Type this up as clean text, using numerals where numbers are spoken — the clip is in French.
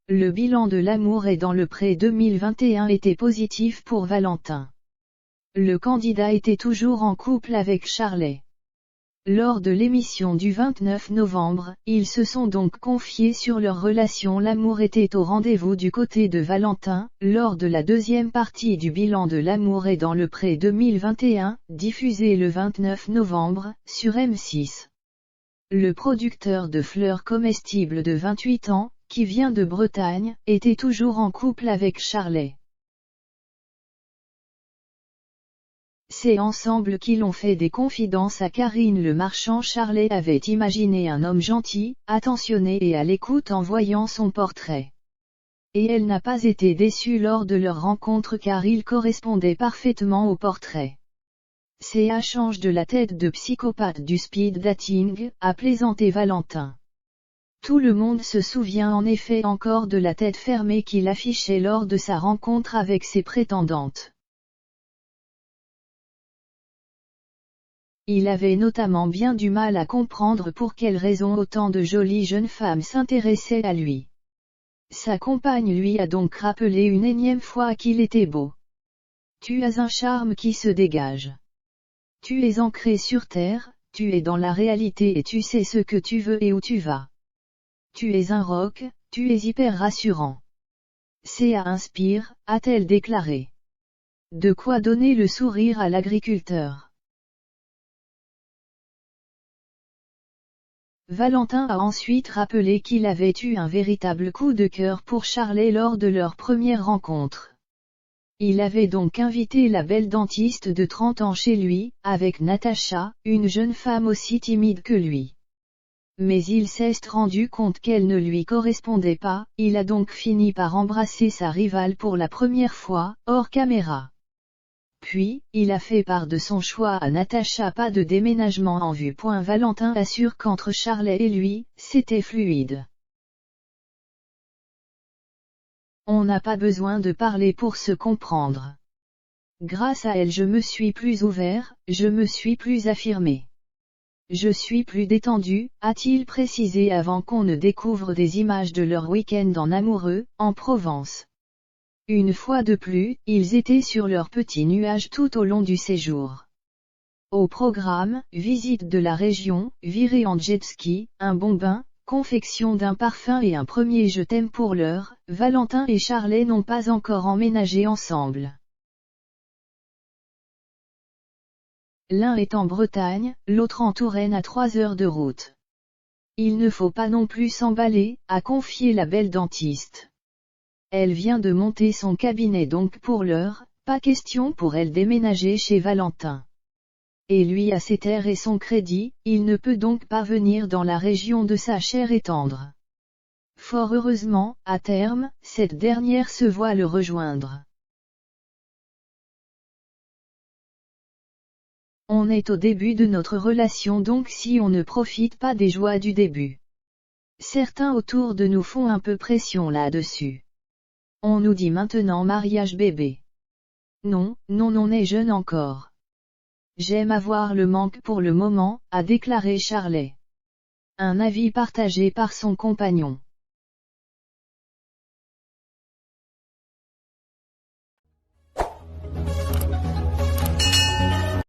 Le bilan de l'amour est dans le pré 2021 était positif pour Valentin. Le candidat était toujours en couple avec Charlet. Lors de l'émission du 29 novembre, ils se sont donc confiés sur leur relation. L'amour était au rendez-vous du côté de Valentin, lors de la deuxième partie du bilan de l'amour est dans le pré 2021, diffusé le 29 novembre, sur M6. Le producteur de fleurs comestibles de 28 ans, qui vient de Bretagne, était toujours en couple avec Charlet. C'est ensemble qu'ils ont fait des confidences à Karine Le Marchand. Charlet avait imaginé un homme gentil, attentionné et à l'écoute en voyant son portrait. Et elle n'a pas été déçue lors de leur rencontre car il correspondait parfaitement au portrait. CA change de la tête de psychopathe du speed dating, a plaisanté Valentin. Tout le monde se souvient en effet encore de la tête fermée qu'il affichait lors de sa rencontre avec ses prétendantes. Il avait notamment bien du mal à comprendre pour quelles raisons autant de jolies jeunes femmes s'intéressaient à lui. Sa compagne lui a donc rappelé une énième fois qu'il était beau. Tu as un charme qui se dégage. Tu es ancré sur terre, tu es dans la réalité et tu sais ce que tu veux et où tu vas. Tu es un roc, tu es hyper rassurant. CA inspire, a-t-elle déclaré. De quoi donner le sourire à l'agriculteur. Valentin a ensuite rappelé qu'il avait eu un véritable coup de cœur pour Charlet lors de leur première rencontre. Il avait donc invité la belle dentiste de 30 ans chez lui, avec Natacha, une jeune femme aussi timide que lui. Mais il s'est rendu compte qu'elle ne lui correspondait pas, il a donc fini par embrasser sa rivale pour la première fois, hors caméra. Puis, il a fait part de son choix à Natacha. Pas de déménagement en vue. Valentin assure qu'entre Charlet et lui, c'était fluide. On n'a pas besoin de parler pour se comprendre. Grâce à elle je me suis plus ouvert, je me suis plus affirmé. Je suis plus détendu, a-t-il précisé avant qu'on ne découvre des images de leur week-end en amoureux, en Provence. Une fois de plus, ils étaient sur leur petit nuage tout au long du séjour. Au programme, visite de la région, virée en jet ski, un bon bain, confection d'un parfum et un premier je t'aime. Pour l'heure, Valentin et Charlet n'ont pas encore emménagé ensemble. L'un est en Bretagne, l'autre en Touraine à 3 heures de route. Il ne faut pas non plus s'emballer, a confié la belle dentiste. Elle vient de monter son cabinet donc pour l'heure, pas question pour elle déménager chez Valentin. Et lui a ses terres et son crédit, il ne peut donc pas venir dans la région de sa chair et tendre. Fort heureusement, à terme, cette dernière se voit le rejoindre. On est au début de notre relation donc si on ne profite pas des joies du début. Certains autour de nous font un peu pression là-dessus. On nous dit maintenant mariage bébé. Non, on est jeune encore. J'aime avoir le manque pour le moment, a déclaré Charlet. Un avis partagé par son compagnon.